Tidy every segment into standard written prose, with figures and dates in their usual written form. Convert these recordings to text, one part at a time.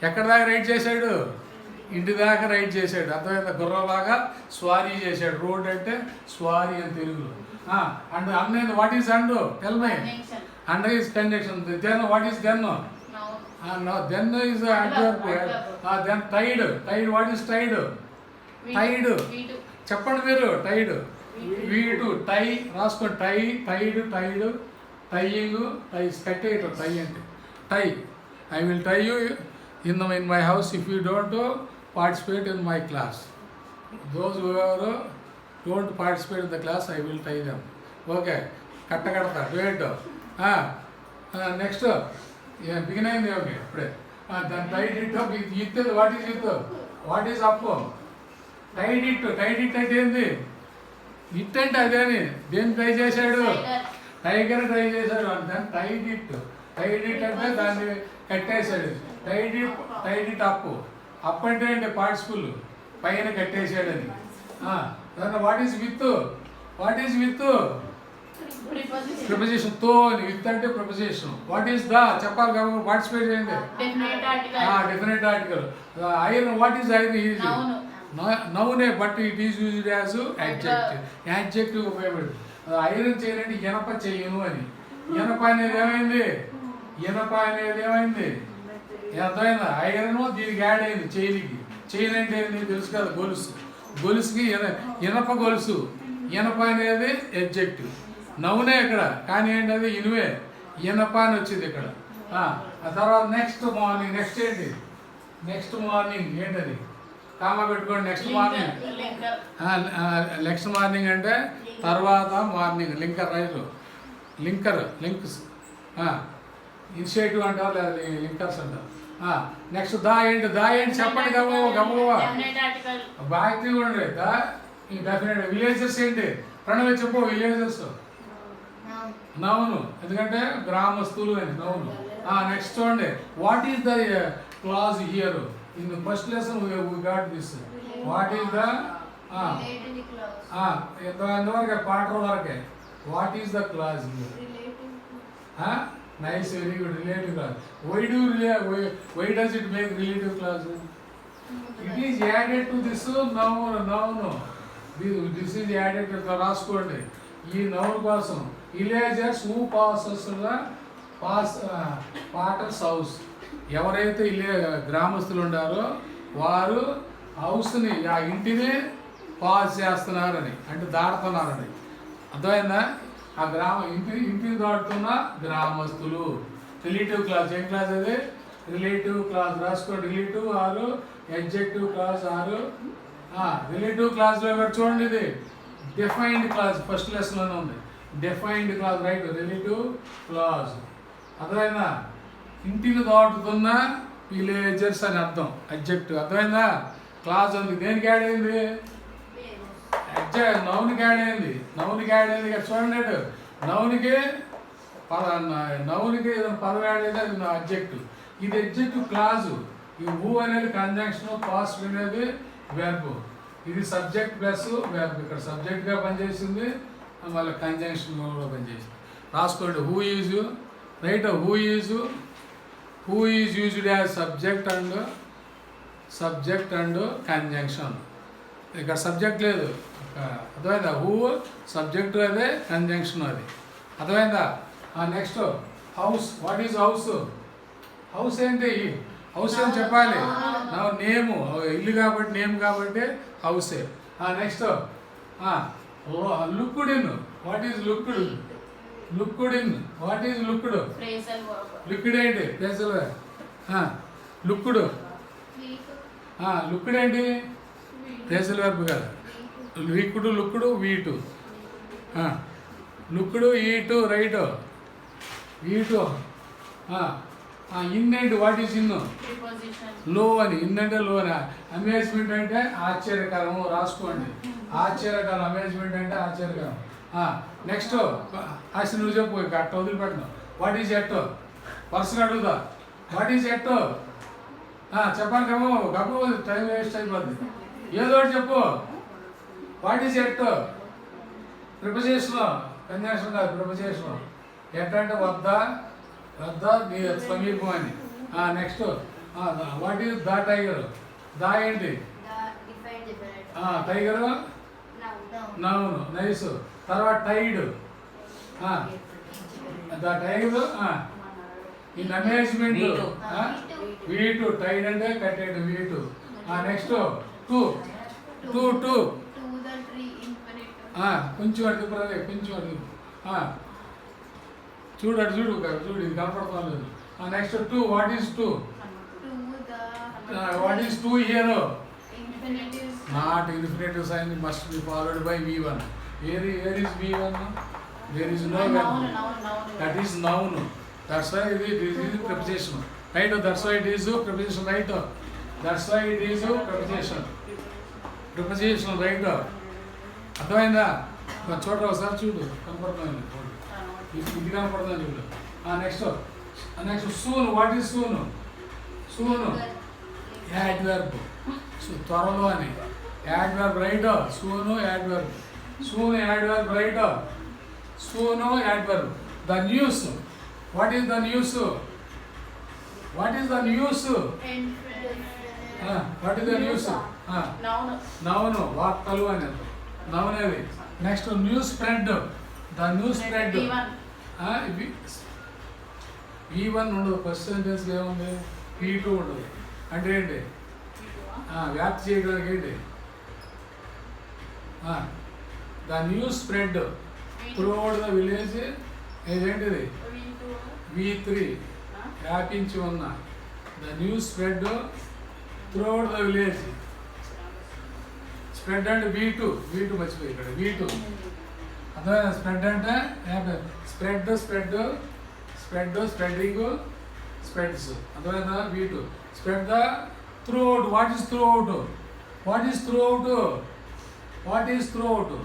ఎక్కడ దాకా రైడ్ చేశాడు? ఇంటి దాకా రైడ్ చేశాడు. అర్థమైందా? గుర్రలాగా స్వారీ చేశాడు. రోడ్ అంటే స్వారీ అని తెలుగులో. అండ్ అన్నది what is and tell my and is conjunction. Then what is then? Then is adverb. Then tied. Tied what is tied? Tied చెప్పండి మీరు. టైడ్ వీడు టై రాసుకోండి. Tie tied tied tying tie కట్టేయటం. టై అంటే tie. I will tie you in my house if you don't participate in my class. Those ఎవరు don't participate in the class I will tie them. Okay, కట్టకడతా wait. Next begin అయింది. Okay, ఇప్పుడే దాని tied it. ఇత్తేది what is it? What is up? Tied it. Tied it అంటే ఏంది? It అంటే అదేని. దేన్ని ట్రై చేశాడు? టైగర్ ట్రై చేశాడు. దాన్ని టైడ్ ఇట్. టైడ్ ఇట్ అంటే దాన్ని కట్టేశాడు. Tied it. Tied it up. Up అంటే ఏంటి? పార్టిసిపుల్, పైన కట్టేశాడని. దాన్ని what is with? What is with? Preposition తో అని. విత్ అంటే ప్రిపోజిషన్. వాట్ ఈస్ ద చెప్పాలి కాబట్టి పార్టిసిపేట్ చేయండి. Definite article. Iron what is iron? Is నౌనే but it is used as adjective. Adjective ఉపయోగపడుతుంది. ఐరన్ చేయాలంటే ఇనప చెయ్యను అని. ఇనప అనేది ఏమైంది? ఇనప అనేది ఏమైంది? అర్థమైందా? ఐరన్ దీనికి యాడ్ అయింది చెయ్యికి. చెయ్యి అంటే ఏంటి తెలుసు కదా? గొలుసు. గొలుసుకి ఇనప గొలుసు. ఇనప అనేది ఎడ్జెక్టివ్. నౌనే ఇక్కడ, కానీ ఏంటి అది ఇనువే. ఇనప అని వచ్చింది ఇక్కడ. ఆ తర్వాత నెక్స్ట్ మార్నింగ్. నెక్స్ట్ ఏంటి? నెక్స్ట్ మార్నింగ్ ఏంటది? కామా పెట్టుకోండి. Next morning. నెక్స్ట్ మార్నింగ్ అంటే తర్వాత మార్నింగ్. లింకర్ రైలు. లింక్స్ ఇనిషియేటివ్ అంటారు లేదా లింకర్స్ అంటారు. నెక్స్ట్ దా ఏంటి? దా ఏంటి చెప్పండి. గమగమా బాగా ఉండే దా డెఫినెట్. విలేజెస్ ఏంటి? ప్రణవి చెప్పు. విలేజెస్ నౌను, ఎందుకంటే గ్రామస్తులు అని నౌను. నెక్స్ట్ చూడండి. What is the clause here? In first lesson we got this. What is the ఎంతవరకు? పాఠం వరకే. What is the clause here? Nice, very good. Relative clause. Why does it make relative clause? It is added to this noun. This is added. రాసుకోండి ఈ noun కోసం. Villagers who passes the potters house. ఎవరైతే గ్రామస్తులు ఉండారో వారు హౌస్ని, ఆ ఇంటిని pass చేస్తున్నారని, అంటే దాటుతున్నారని. అర్థమైందా? ఆ ఇంటిని దాటుతున్న గ్రామస్తులు. Relative class. ఏం క్లాస్ అది? Relative class. రాసుకోండి. రిలేటివ్ ఆరు ఎడ్జెక్టివ్ క్లాస్ ఆరు. రిలేటివ్ క్లాస్లో ఇక్కడ చూడండి. ఇది డిఫైన్డ్ క్లాస్. ఫస్ట్ లెసన్లోనే ఉంది. Defined class. Right, relative class. అర్థమైందా? ఇంటిని దాటుతున్న విలేజర్స్ అని అర్థం. అడ్జెక్టివ్. అర్థమైందా? క్లాస్ ఉంది. దేనికి యాడ్ అయింది? నౌన్కి యాడ్ అయింది. నౌన్కి యాడ్ అయింది. ఇక్కడ చూడండి. నౌన్కి ఏదైనా పదం యాడ్ అయింది, అది అడ్జెక్టివ్. ఇది అడ్జెక్టివ్ క్లాజు. ఈ హూ అనేది కంజంక్షన్, పాస్ట్ అనేది వెర్బ్. ఇది సబ్జెక్ట్ ప్లస్ వెర్బ్. ఇక్కడ సబ్జెక్ట్గా పనిచేసింది, మళ్ళీ కంజంక్షన్ కూడా పనిచేసింది. రాసుకోండి. Who is right. Who is used as subject and conjunction. ఇక్కడ సబ్జెక్ట్ లేదు. అర్థమైందా? హూ సబ్జెక్ట్ అదే, కంజంక్షన్ అది. అర్థమైందా? Next house. What is house? House ఏంటి? హౌస్ అని చెప్పాలి. నేము. ఇల్లు కాబట్టి నేమ్ కాబట్టి హౌసే. Next looked in. What is looked? Looked in. What is looked? Looked ఏంటి? ప్లేసల్. లుక్డ్. లుక్డ్ ఏంటి? ప్లేసల్ వెర్బ్ కదా. లుక్డ్ వీటు. లుక్డ్ ఈటు. రైట్. ఈటు. ఇన్ ఏంటి? What is in? లో అని. ఇన్ అంటే లో అని. అమేజ్మెంట్ అంటే ఆశ్చర్యకరము. రాసుకోండి. ఆశ్చర్యకరం. అమేజ్మెంట్ అంటే ఆశ్చర్యకరం. నెక్స్ట్ అసలు నువ్వు చెప్పు. అట్ట వదిలిపెట్టను. What is at? పర్సన్ అడుగుదా. What is at? చెప్పాలి గబ్బు టైం వేస్ట్ అయిపోద్ది. ఏదో ఒకటి చెప్పు. What is at? Preposition. Conjunction కాదు, ప్రిపోజిషన్. ఎట్ అంటే వద్ద నీ సమీపం అని. Next what is the tiger? The ఏంటి? Tiger noun. నైస్. తర్వాత tied. The tiger in amazement. వీటు. టైడ్ అంటే కట్టేడు వీటు. Next to. టూ టూ కొంచెం అడుగు బ్రదే, కొంచెం అడుగు. చూడు అటు చూడు, చూడు ఇది కనపడతాం లేదు. Next to. What is to? What is to here? Not infinitive sign must be followed by V1. Where is V1? There is no verb. That is noun. That's why it is preposition. Right? That's why it is preposition. Right? That's why it is preposition. Preposition. Right? అర్థమైందా? చూడరా ఒకసారి చూడు, కనపడుతుంది. ఇది కనపడుతుంది చూడు. Next soon. What is soon? Soon adverb. త్వరలో అని adverb. Right? Soon adverb. Soon adverb. Right? Soon adverb. The news. What is the news? What is the news? What is the news? Noun. వార్తలు అని noun అది. Next news spread. The news spread. V1 ఉండదు, first sentence ఏముంది? V2 ఉండదు. అంటే ఏంటి? వ్యాప్తి చేయడానికి ఏంటి? The news spread throughout the village. ఇదేంటిది? V3 వ్యాపించి ఉన్న. The news spread throughout the village. Spread అంటే V2 మర్చిపోయి ఇక్కడ V2. అదే స్ప్రెడ్ అంటే స్ప్రెడ్డింగ్, స్ప్రెడ్స్. అర్థమైందా? V2. Spread the throughout. What is throughout? What is throughout? What is throughout?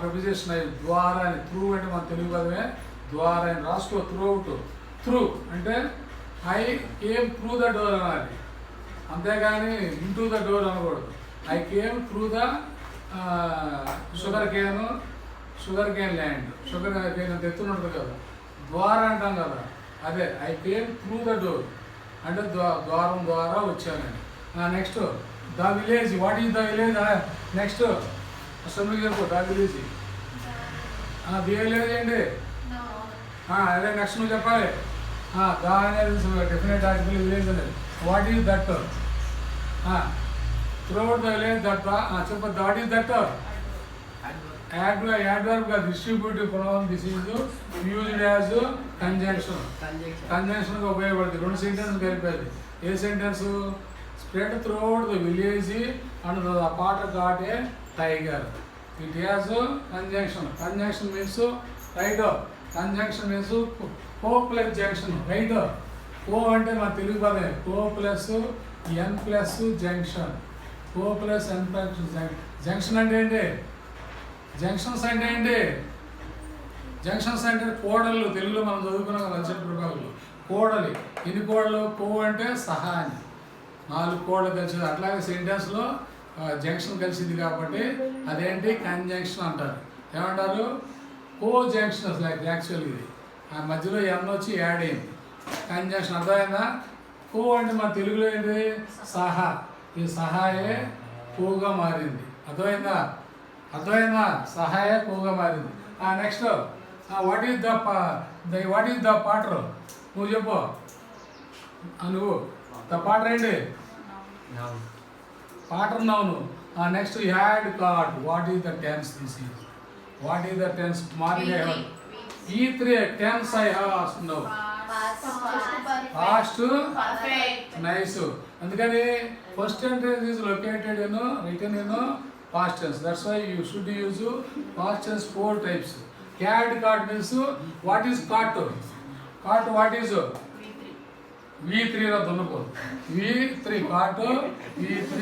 Preposition అయ్యి ద్వారా అని. త్రూ అంటే మన తెలుగు పదమే ద్వారా అని రాసుకో. త్రూఅవుట్. త్రూ అంటే I came through the door అనాలి, అంతేగాని ఇంటూ ద డోర్ అనకూడదు. I came through the sugar cane land. Sugar cane అంత ఎత్తున్నట్టు కదా, ద్వారా అంటాం కదా, అదే I came through the door అంటే ద్వారం ద్వారా వచ్చానని. Next the village. What is the village? Next assembly చెప్పు. The village. ది విలేజ్ ఏంటి? అదే నెక్స్ట్ నువ్వు చెప్పాలి. ద అనేది డెఫినెట్ ఆర్టికల్, విలేజ్ అనేది. What is that? Throughout the village that. చెప్పు. What is that? యాడ్వర్బ్ గా distributive pronoun. This is used as conjunction. Conjunction గా ఉపయోగపడుతుంది. రెండు సెంటెన్స్ కలిపేది. ఏ sentence? Spread throughout the village and the potter got a tiger. It has conjunction. Conjunction means right. Conjunction means co plus junction. Right? Co అంటే మన తెలుగు పదే co plus N plus junction. Co plus N plus junction అంటే ఏంటి? Junctions అంటే ఏంటి? Junctions అంటే కోడళ్ళు. తెలుగులో మనం చదువుకున్నాం కదా అక్షర ప్రభావాలు. కోడలి. ఎన్ని కోడలు? కో అంటే సహా అని. 4 కోడలు కలిసింది. అట్లాగే సెంటెన్స్లో జంక్షన్ కలిసింది కాబట్టి అదేంటి? కంజంక్షన్ అంటారు. ఏమంటారు? కో జంక్షన్. అసలు యాక్చువల్ ఇది ఆ మధ్యలో ఎన్ వచ్చి యాడ్ అయింది. కంజంక్షన్. అర్థమైందా? కో అంటే మన తెలుగులో ఏంటి? సహా. ఈ సహాయే కోగా మారింది. అర్థమైందా? సహాయ కోగా మారింది. Next what is the potter? నువ్వు చెప్పు. నువ్వు ద పాటర్ ఏంటి? Potter noun. Next had caught. What is the tense? This is what is the tense? Morning E3 tense I have వస్తున్నావు. Past nice. అందుకని first sentence is located in written in past tense. That's why you should use past tense 4 types. Had caught means what is caught? Caught what is? V3 రా దొన్నపో. V3 caught, V3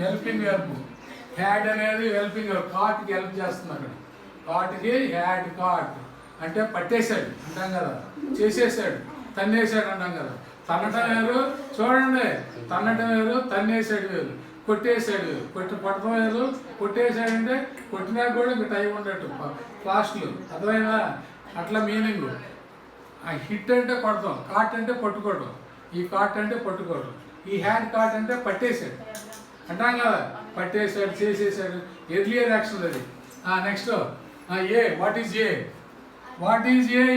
helping verb. Had అనేది helping verb. caught కి help చేస్తుంది అక్కడ. caught కి had caught అంటే పట్టేశాడు అంటాం కదా, చేసేసాడు, తన్నేసాడు అంటాం కదా. తన్నటం వేరు, చూడండి, తన్నటం వేరు, తన్నేసాడు వేరు, కొట్టేసాడు. పడతాం వేరు, కొట్టేసాడంటే కొట్టినా కూడా ఇంకా టైం ఉండట్టు ఫాస్ట్లు. అర్థమైనా? అట్లా మీనింగ్. ఆ హిట్ అంటే కొడతాం, కాట్ అంటే పట్టుకోవడం, ఈ కాట్ అంటే పట్టుకోవడం, ఈ హ్యాండ్ కాట్ అంటే పట్టేశాడు అంటాం కదా, పట్టేశాడు, చేసేసాడు, ఎర్లియర్ యాక్షన్ అది. Next A, what is a? What is a?